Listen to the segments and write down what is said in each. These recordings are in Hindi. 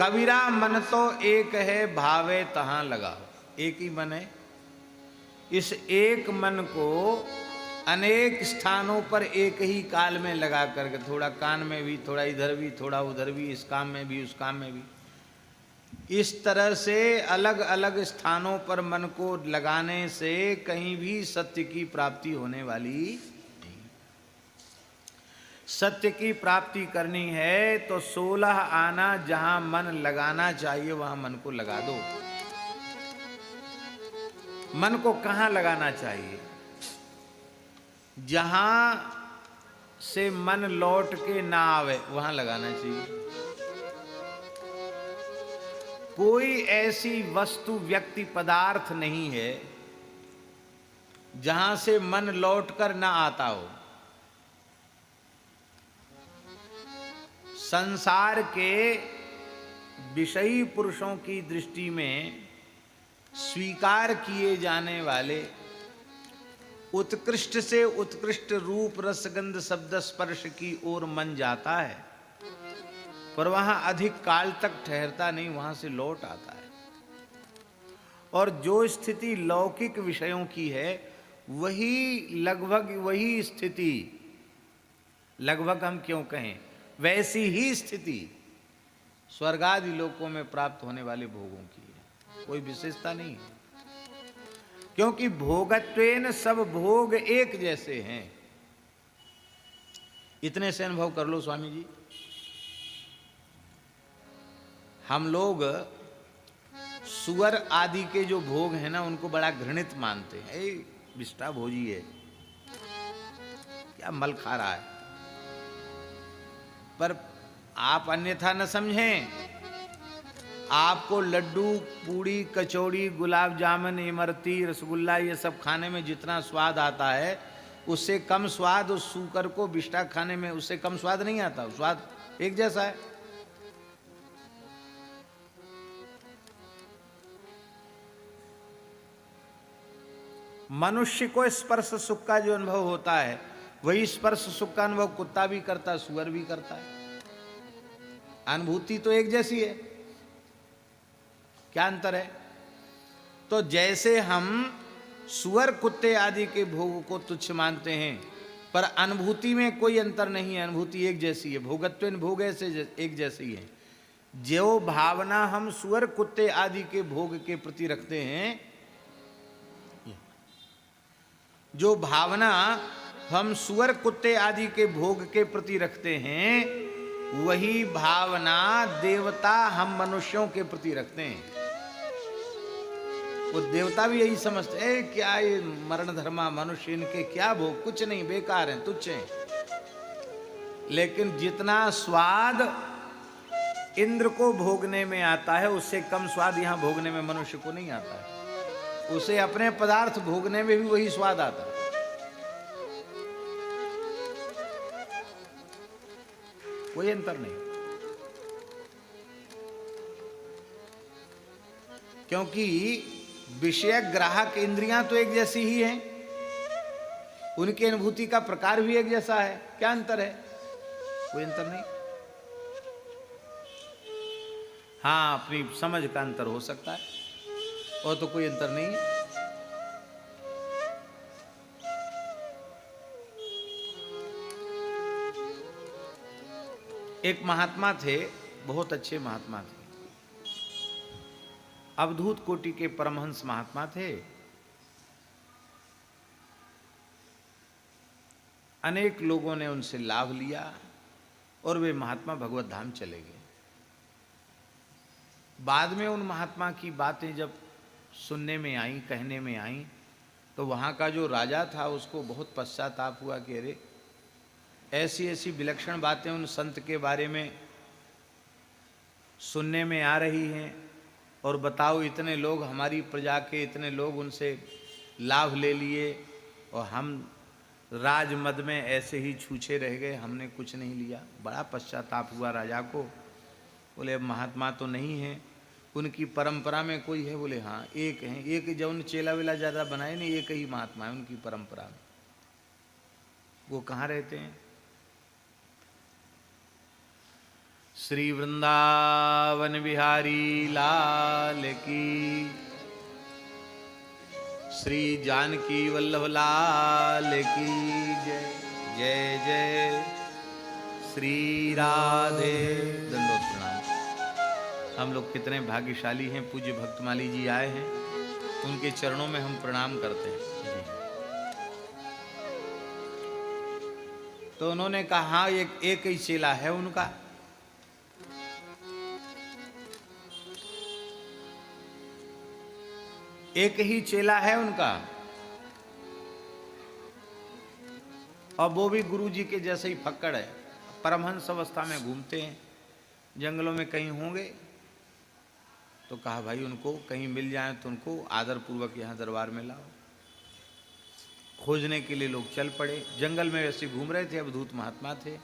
कबीरा मन तो एक है, भावे तहां लगाओ। एक ही मन है। इस एक मन को अनेक स्थानों पर एक ही काल में लगा करके, थोड़ा कान में भी, थोड़ा इधर भी, थोड़ा उधर भी, इस काम में भी, उस काम में भी, इस तरह से अलग अलग स्थानों पर मन को लगाने से कहीं भी सत्य की प्राप्ति होने वाली नहीं। सत्य की प्राप्ति करनी है तो 16 आना, जहां मन लगाना चाहिए वहां मन को लगा दो। मन को कहां लगाना चाहिए? जहां से मन लौट के ना आवे वहां लगाना चाहिए। कोई ऐसी वस्तु, व्यक्ति, पदार्थ नहीं है जहां से मन लौटकर ना आता हो। संसार के विषयी पुरुषों की दृष्टि में स्वीकार किए जाने वाले उत्कृष्ट से उत्कृष्ट रूप, रसगंध, शब्द, स्पर्श की ओर मन जाता है, पर वहां अधिक काल तक ठहरता नहीं, वहां से लौट आता है। और जो स्थिति लौकिक विषयों की है वही लगभग वही स्थिति, लगभग हम क्यों कहें, वैसी ही स्थिति स्वर्गादि लोकों में प्राप्त होने वाले भोगों की है। कोई विशेषता नहीं है, क्योंकि भोगत्वेन सब भोग एक जैसे हैं। इतने से अनुभव कर लो स्वामी जी। हम लोग सुअर आदि के जो भोग हैं ना, उनको बड़ा घृणित मानते हैं। ए विष्ठा भोजी है, क्या मल खा रहा है। पर आप अन्यथा न समझें। आपको लड्डू, पूड़ी, कचौड़ी, गुलाब जामुन, इमरती, रसगुल्ला, ये सब खाने में जितना स्वाद आता है, उससे कम स्वाद उस सूकर को विष्ठा खाने में, उससे कम स्वाद नहीं आता। स्वाद एक जैसा है। मनुष्य को स्पर्श सुख का जो अनुभव होता है, वही स्पर्श सुख का अनुभव कुत्ता भी करता है, सुअर भी करता है। अनुभूति तो एक जैसी है, क्या अंतर है? तो जैसे हम सुअर, कुत्ते आदि के भोग को तुच्छ मानते हैं, पर अनुभूति में कोई अंतर नहीं है, अनुभूति एक जैसी है। भोगत्वेन भोग ऐसे एक जैसी है। जो भावना हम सुअर, कुत्ते आदि के भोग के प्रति रखते हैं, जो भावना हम सुअर, कुत्ते आदि के भोग के प्रति रखते हैं, वही भावना देवता हम मनुष्यों के प्रति रखते हैं। वो देवता भी यही समझते हैं, क्या ये मरण धर्मा मनुष्य, इनके क्या भोग, कुछ नहीं, बेकार हैं, तुच्छ हैं। लेकिन जितना स्वाद इंद्र को भोगने में आता है, उससे कम स्वाद यहां भोगने में मनुष्य को नहीं आता है। उसे अपने पदार्थ भोगने में भी वही स्वाद आता है। कोई अंतर नहीं, क्योंकि विषय ग्राहक इंद्रियां तो एक जैसी ही हैं, उनकी अनुभूति का प्रकार भी एक जैसा है। क्या अंतर है? कोई अंतर नहीं। हाँ, अपनी समझ का अंतर हो सकता है, और तो कोई अंतर नहीं है। एक महात्मा थे, बहुत अच्छे महात्मा थे, अवधूत कोटि के परमहंस महात्मा थे। अनेक लोगों ने उनसे लाभ लिया और वे महात्मा भगवत धाम चले गए। बाद में उन महात्मा की बातें जब सुनने में आई, कहने में आई, तो वहाँ का जो राजा था उसको बहुत पश्चाताप हुआ कि अरे ऐसी ऐसी विलक्षण बातें उन संत के बारे में सुनने में आ रही हैं, और बताओ इतने लोग, हमारी प्रजा के इतने लोग उनसे लाभ ले लिए, और हम राजमद में ऐसे ही छूछे रह गए, हमने कुछ नहीं लिया। बड़ा पश्चाताप हुआ राजा को। बोले अब महात्मा तो नहीं है, उनकी परंपरा में कोई है? बोले हाँ, एक हैं, एक जो उन चेला वेला ज़्यादा बनाए नहीं, एक ही महात्मा है उनकी परंपरा में। वो कहाँ रहते हैं? श्री वृंदावन बिहारी लाल की, श्री जानकी वल्लभ लाल की जय। जय जय श्री राधे। दंडोत प्रणाम। हम लोग कितने भाग्यशाली हैं, पूज्य भक्तमाली जी आए हैं, उनके चरणों में हम प्रणाम करते हैं। तो उन्होंने कहा हाँ, एक ही चेला है उनका। एक ही चेला है उनका, और वो भी गुरु जी के जैसे ही फक्कड़ है, परमहंस अवस्था में घूमते हैं, जंगलों में कहीं होंगे। तो कहा भाई उनको कहीं मिल जाए तो उनको आदर पूर्वक यहाँ दरबार में लाओ। खोजने के लिए लोग चल पड़े। जंगल में वैसे घूम रहे थे, अवधूत महात्मा थे,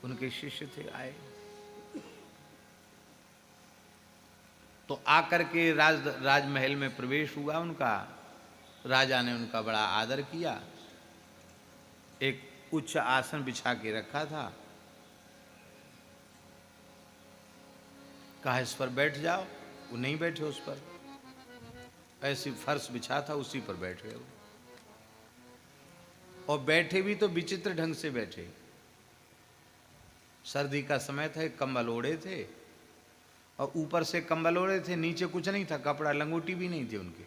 उनके शिष्य थे, आए। तो आकर के राजमहल में प्रवेश हुआ उनका। राजा ने उनका बड़ा आदर किया, एक उच्च आसन बिछा के रखा था, कहा इस पर बैठ जाओ। वो नहीं बैठे उस पर, ऐसी फर्श बिछा था उसी पर बैठ गए वो। और बैठे भी तो विचित्र ढंग से बैठे। सर्दी का समय था, कंबल ओढ़े थे, और ऊपर से कंबल ओढ़े थे, नीचे कुछ नहीं था, कपड़ा, लंगोटी भी नहीं थी उनके।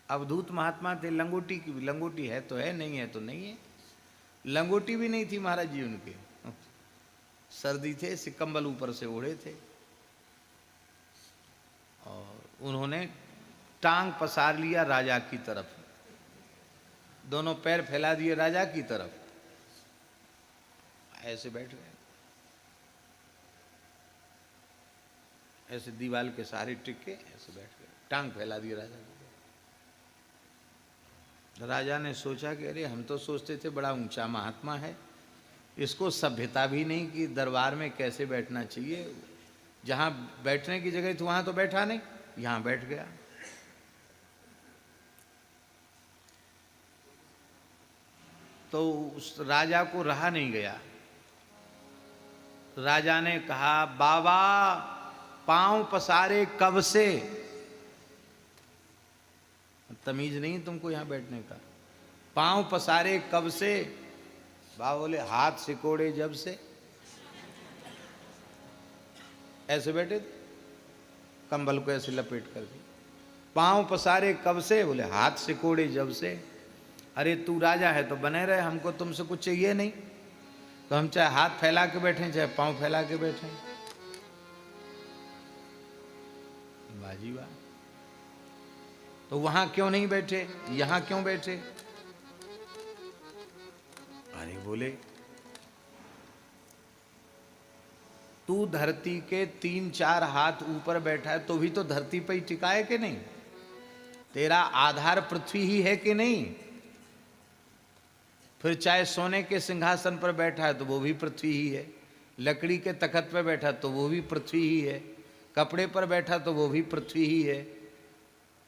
अवधूत महात्मा थे, लंगोटी की लंगोटी है तो है, नहीं है तो नहीं है। लंगोटी भी नहीं थी महाराज जी उनके। सर्दी थे, से कंबल ऊपर से ओढ़े थे, और उन्होंने टांग पसार लिया राजा की तरफ, दोनों पैर फैला दिए राजा की तरफ, ऐसे बैठ गए, ऐसे दीवार के सहारे टिक के ऐसे बैठ गए, टांग फैला दिए राजा की। राजा ने सोचा कि अरे हम तो सोचते थे बड़ा ऊंचा महात्मा है, इसको सभ्यता भी नहीं कि दरबार में कैसे बैठना चाहिए। जहाँ बैठने की जगह थी वहाँ तो बैठा नहीं, यहाँ बैठ गया। तो उस राजा को रहा नहीं गया। राजा ने कहा बाबा पांव पसारे कब से? तमीज नहीं तुमको यहाँ बैठने का। पांव पसारे कब से? बाबा बोले हाथ सिकोड़े जब से। ऐसे बैठे थे, कंबल को ऐसे लपेट कर दी। पांव पसारे कब से? बोले हाथ सिकोड़े जब से। अरे तू राजा है तो बने रहे, हमको तुमसे कुछ चाहिए नहीं, तो हम चाहे हाथ फैला के बैठे चाहे पांव फैला के बैठे। बाजी वाह। तो वहां क्यों नहीं बैठे, यहां क्यों बैठे? अरे बोले तू धरती के 3-4 हाथ ऊपर बैठा है तो भी तो धरती पे ही टिका है कि नहीं? तेरा आधार पृथ्वी ही है कि नहीं? फिर चाहे सोने के सिंहासन पर बैठा है तो वो भी पृथ्वी ही है, लकड़ी के तख्त पर बैठा तो वो भी पृथ्वी ही है, कपड़े पर बैठा तो वो भी पृथ्वी ही है।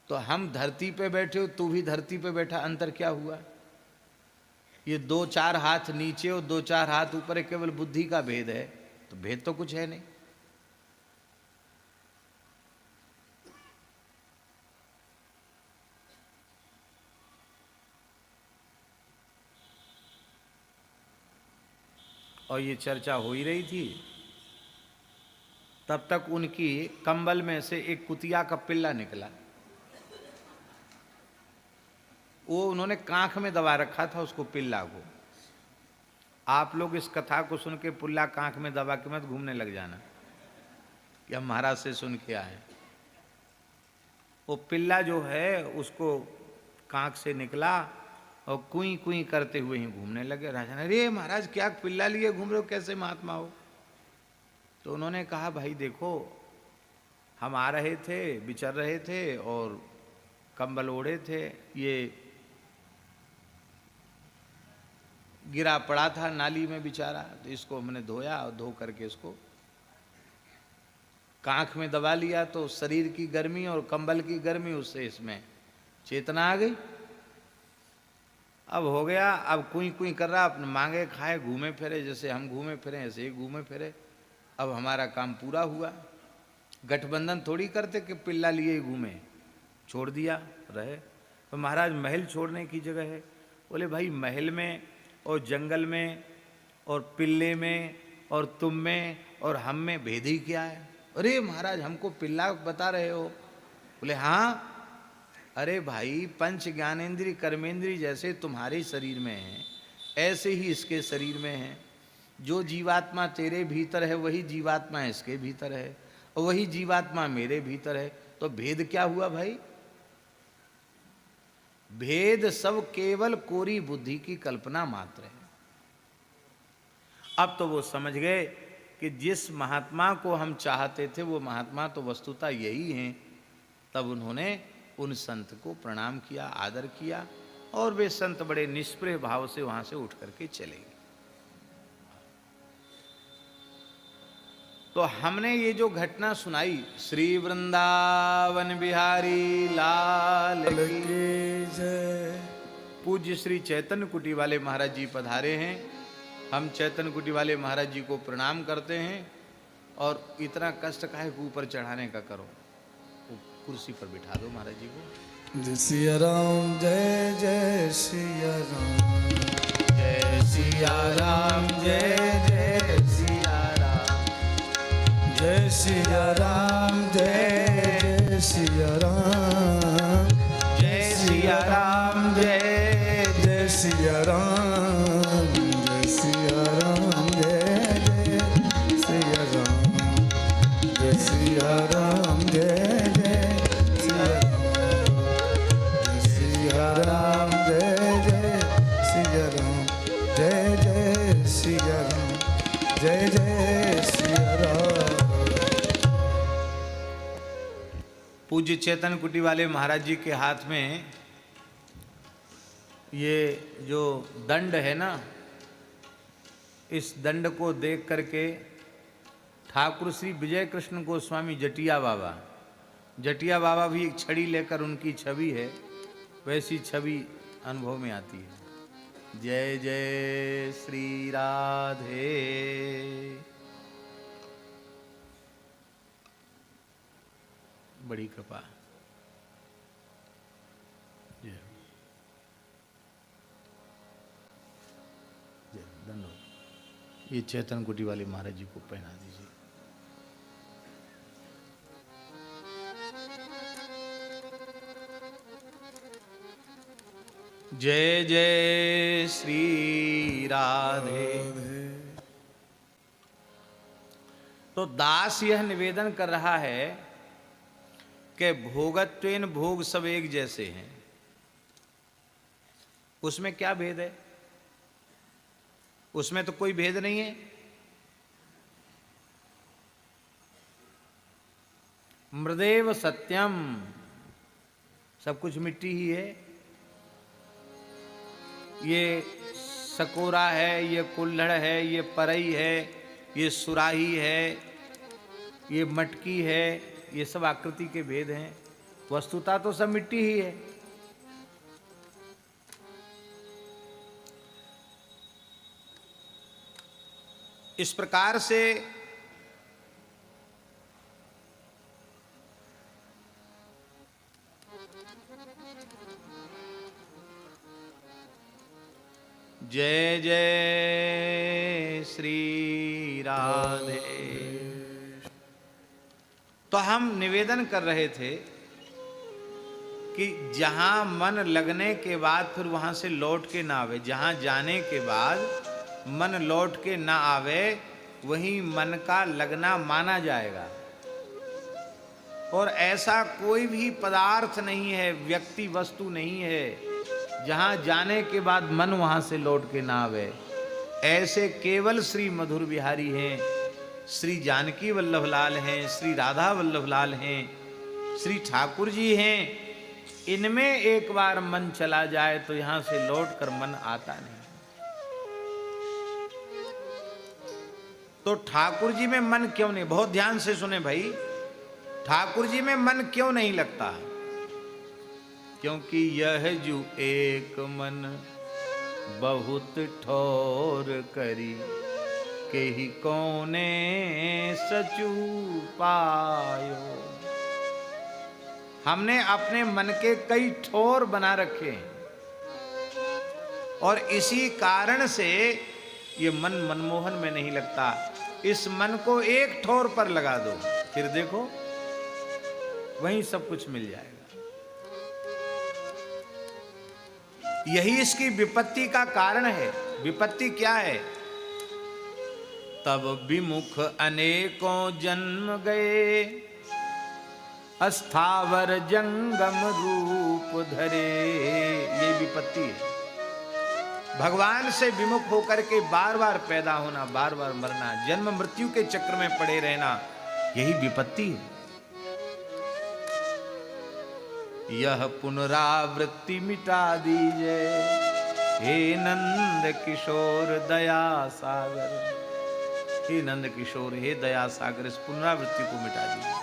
तो हम धरती पे बैठे हो, तू भी धरती पे बैठा, अंतर क्या हुआ? ये 2-4 हाथ नीचे और 2-4 हाथ ऊपर, केवल बुद्धि का भेद है, तो भेद तो कुछ है नहीं। और ये चर्चा हो ही रही थी, तब तक उनकी कंबल में से एक कुतिया का पिल्ला निकला। वो उन्होंने कांख में दबा रखा था उसको, पिल्ला को। आप लोग इस कथा को सुन के पुल्ला कांख में दबा के मत घूमने लग जाना कि हम महाराज से सुन के आए। वो पिल्ला जो है उसको कांख से निकला और कुई कुई करते हुए ही घूमने लगे। राजा ने अरे महाराज क्या पिल्ला लिए घूम रहे हो, कैसे महात्मा हो? तो उन्होंने कहा भाई देखो, हम आ रहे थे, विचर रहे थे और कंबल ओढ़े थे, ये गिरा पड़ा था नाली में बेचारा, तो इसको हमने धोया और धो करके इसको कांख में दबा लिया, तो शरीर की गर्मी और कंबल की गर्मी उससे इसमें चेतना आ गई। अब हो गया, अब कुई कुई कर रहा, अपने मांगे खाए, घूमे फिरे, जैसे हम घूमे फिरे ऐसे ही घूमे फिरे। अब हमारा काम पूरा हुआ। गठबंधन थोड़ी करते कि पिल्ला लिए घूमे, छोड़ दिया रहे। तो महाराज महल छोड़ने की जगह है। बोले भाई महल में और जंगल में और पिल्ले में और तुम में और हम में भेद ही क्या है? अरे महाराज हमको पिल्ला बता रहे हो? बोले हाँ। अरे भाई पंच ज्ञानेन्द्रीय कर्मेंद्रीय जैसे तुम्हारे शरीर में है ऐसे ही इसके शरीर में है। जो जीवात्मा तेरे भीतर है वही जीवात्मा इसके भीतर है और वही जीवात्मा मेरे भीतर है। तो भेद क्या हुआ भाई? भेद सब केवल कोरी बुद्धि की कल्पना मात्र है। अब तो वो समझ गए कि जिस महात्मा को हम चाहते थे वो महात्मा तो वस्तुतः यही हैं। तब उन्होंने उन संत को प्रणाम किया, आदर किया और वे संत बड़े निष्प्रिय भाव से वहां से उठ करके चले गए। तो हमने ये जो घटना सुनाई, श्री वृंदावन बिहारी लाल की जय। पूज्य श्री चैतन्य कुटी वाले महाराज जी पधारे हैं। हम चैतन्य कुटी वाले महाराज जी को प्रणाम करते हैं। और इतना कष्ट काहे को ऊपर चढ़ाने का करो, कुर्सी पर बिठा दो महाराज जी को। जय सिया राम जय जय सिया राम, जय सिया राम जय जय सिया राम, जय सिया राम जय सिया राम, जय सिया राम जय जय सिया राम, जय सिया राम जय जय सिया राम, जय सिया राम जय राम जय जय सिया राम, जय जय सिया राम, जय जय सिया राम। पूज्य चैतन्य कुटी वाले महाराज जी के हाथ में ये जो दंड है ना, इस दंड को देख करके ठाकुर श्री विजय कृष्ण गोस्वामी जटिया बाबा भी एक छड़ी लेकर, उनकी छवि है, वैसी छवि अनुभव में आती है। जय जय श्री राधे। बड़ी कृपा। जय जय धन्यवाद। ये चैतन्य कुटी वाले महाराज जी को पहना दीजिए। जय जय श्री राधे। तो दास यह निवेदन कर रहा है कि भोगत्वेन भोग सब एक जैसे हैं। उसमें क्या भेद है? उसमें तो कोई भेद नहीं है। मृदेव सत्यम, सब कुछ मिट्टी ही है। ये सकोरा है, ये कुल्हड़ है, ये परई है, ये सुराही है, ये मटकी है, ये सब आकृति के भेद हैं। वस्तुतः तो सब मिट्टी ही है। इस प्रकार से जय जय श्री राधे। तो हम निवेदन कर रहे थे कि जहां मन लगने के बाद फिर वहां से लौट के ना आवे, जहां जाने के बाद मन लौट के ना आवे, वही मन का लगना माना जाएगा। और ऐसा कोई भी पदार्थ नहीं है, व्यक्ति वस्तु नहीं है, जहां जाने के बाद मन वहां से लौट के ना आवे। ऐसे केवल श्री मधुर बिहारी हैं, श्री जानकी वल्लभ लाल हैं, श्री राधा वल्लभ लाल हैं, श्री ठाकुर जी हैं। इनमें एक बार मन चला जाए तो यहां से लौट कर मन आता नहीं। तो ठाकुर जी में मन क्यों नहीं, बहुत ध्यान से सुने भाई, ठाकुर जी में मन क्यों नहीं लगता? क्योंकि यह जो एक मन बहुत ठोर करी, के ही कोने सचू पायो। हमने अपने मन के कई ठोर बना रखे हैं और इसी कारण से ये मन मनमोहन में नहीं लगता। इस मन को एक ठोर पर लगा दो, फिर देखो वहीं सब कुछ मिल जाएगा। यही इसकी विपत्ति का कारण है। विपत्ति क्या है? तब विमुख अनेकों जन्म गए, अस्थावर जंगम रूप धरे। ये विपत्ति है। भगवान से विमुख होकर के बार बार पैदा होना, बार बार मरना, जन्म मृत्यु के चक्र में पड़े रहना, यही विपत्ति है। यह पुनरावृत्ति मिटा दीजिए, हे नंद किशोर दया सागर। हे नंद किशोर, हे दया सागर, इस पुनरावृत्ति को मिटा दीजिए।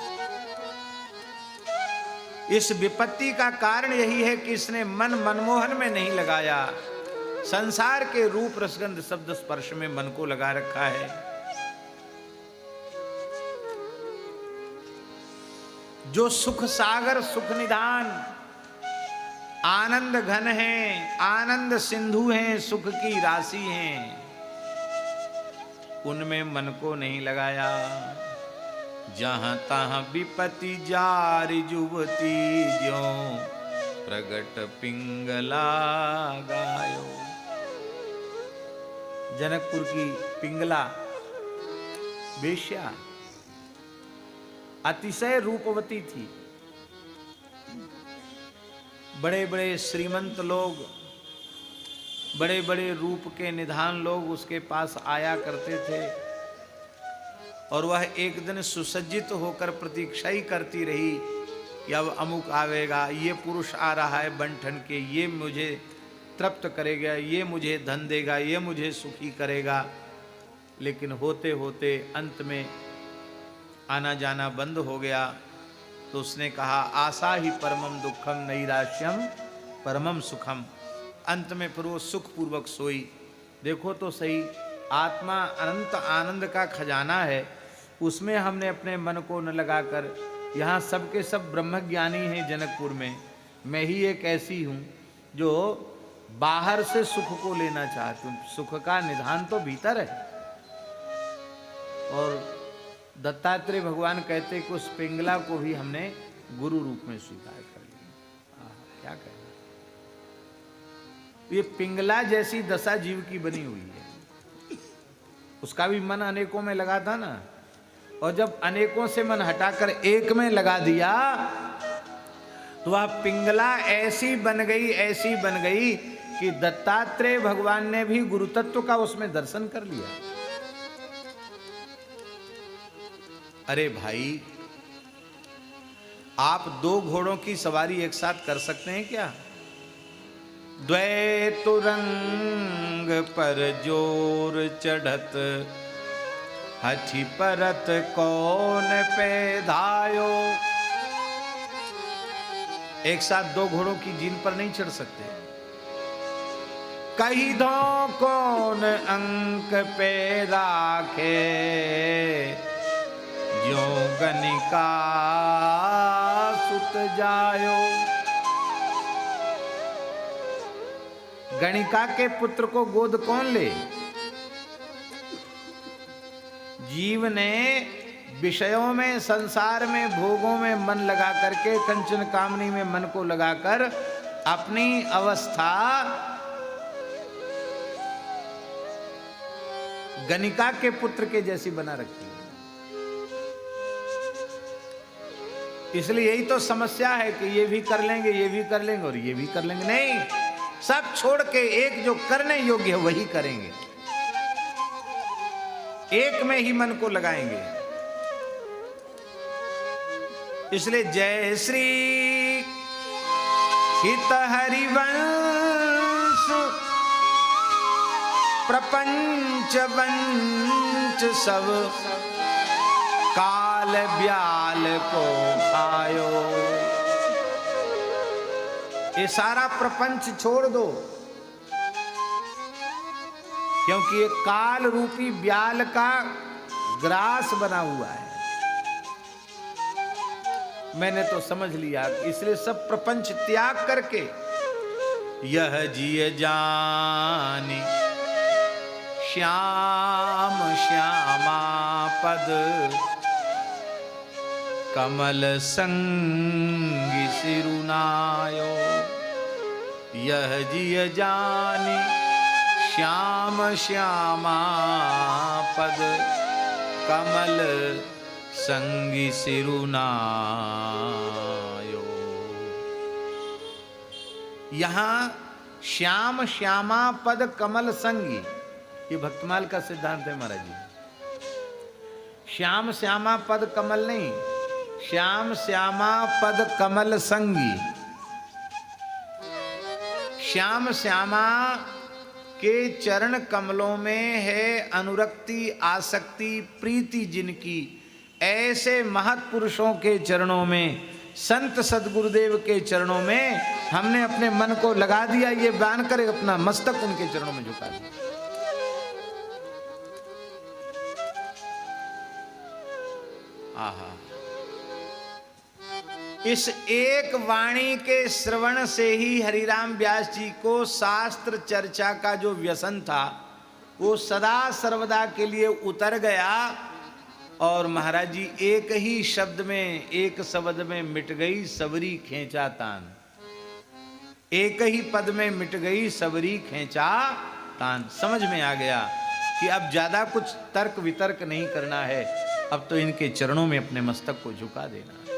इस विपत्ति का कारण यही है कि इसने मन मनमोहन में नहीं लगाया, संसार के रूप रसगंध शब्द स्पर्श में मन को लगा रखा है। जो सुख सागर, सुख निधान, आनंद घन है, आनंद सिंधु हैं, सुख की राशि हैं, उनमें मन को नहीं लगाया। जहां तहां विपत्ति जारी जुवती, ज्यों प्रगट पिंगला गायो। जनकपुर की पिंगला वेश्या अतिशय रूपवती थी। बड़े बड़े श्रीमंत लोग, बड़े बड़े रूप के निधान लोग उसके पास आया करते थे और वह एक दिन सुसज्जित होकर प्रतीक्षा ही करती रही कि अब अमुक आवेगा, ये पुरुष आ रहा है बन-ठन के, ये मुझे तृप्त करेगा, ये मुझे धन देगा, ये मुझे सुखी करेगा। लेकिन होते होते अंत में आना जाना बंद हो गया। तो उसने कहा, आशा ही परमम दुखम नैराश्यम परमम सुखम। अंत में फिर वो सुखपूर्वक सोई। देखो तो सही, आत्मा अनंत आनंद का खजाना है, उसमें हमने अपने मन को न लगाकर, यहाँ सबके सब ब्रह्मज्ञानी हैं जनकपुर में, मैं ही एक ऐसी हूँ जो बाहर से सुख को लेना चाहती हूँ। सुख का निधान तो भीतर है। और दत्तात्रेय भगवान कहते कि उस पिंगला को भी हमने गुरु रूप में स्वीकार कर लिया। क्या कहना, ये पिंगला जैसी दशा जीव की बनी हुई है। उसका भी मन अनेकों में लगा था ना, और जब अनेकों से मन हटाकर एक में लगा दिया तो वह पिंगला ऐसी बन गई, ऐसी बन गई कि दत्तात्रेय भगवान ने भी गुरु तत्व का उसमें दर्शन कर लिया। अरे भाई, आप दो घोड़ों की सवारी एक साथ कर सकते हैं क्या? द्वैतु रंग पर जोर चढ़त, हठी परत कौन पैधायो। एक साथ दो घोड़ों की जीन पर नहीं चढ़ सकते। कही दो कौन अंक पे राखे, जो गनिका सुत जायो। गणिका के पुत्र को गोद कौन ले? जीव ने विषयों में, संसार में, भोगों में मन लगा करके, कंचन कामनी में मन को लगाकर अपनी अवस्था गणिका के पुत्र के जैसी बना रखी है। इसलिए यही तो समस्या है कि ये भी कर लेंगे, ये भी कर लेंगे और ये भी कर लेंगे। नहीं, सब छोड़ के एक जो करने योग्य है वही करेंगे, एक में ही मन को लगाएंगे। इसलिए जय श्री हित हरिवंश, प्रपंच वंच सब, काल ब्याल को खायो। ये सारा प्रपंच छोड़ दो, क्योंकि ये काल रूपी ब्याल का ग्रास बना हुआ है। मैंने तो समझ लिया, इसलिए सब प्रपंच त्याग करके यह जिय जानी श्याम श्यामा पद कमल संगी सिरुनायो। यह जिय जानी श्याम श्यामा पद कमल संगी सिरुनायो। यहां श्याम श्यामा पद कमल संगी, ये भक्तमाल का सिद्धांत है महाराज जी। श्याम श्यामा पद कमल नहीं, श्याम श्यामा पद कमल संगी। श्याम श्यामा के चरण कमलों में है अनुरक्ति, आसक्ति, प्रीति जिनकी, ऐसे महत्पुरुषों के चरणों में, संत सदगुरुदेव के चरणों में हमने अपने मन को लगा दिया, ये बयान कर अपना मस्तक उनके चरणों में झुका दिया। आहा, इस एक वाणी के श्रवण से ही हरिराम व्यास जी को शास्त्र चर्चा का जो व्यसन था वो सदा सर्वदा के लिए उतर गया। और महाराज जी एक ही शब्द में, एक शब्द में मिट गई सबरी खेचा तान। एक ही पद में मिट गई सबरी खेचा तान। समझ में आ गया कि अब ज्यादा कुछ तर्क वितर्क नहीं करना है, अब तो इनके चरणों में अपने मस्तक को झुका देना है।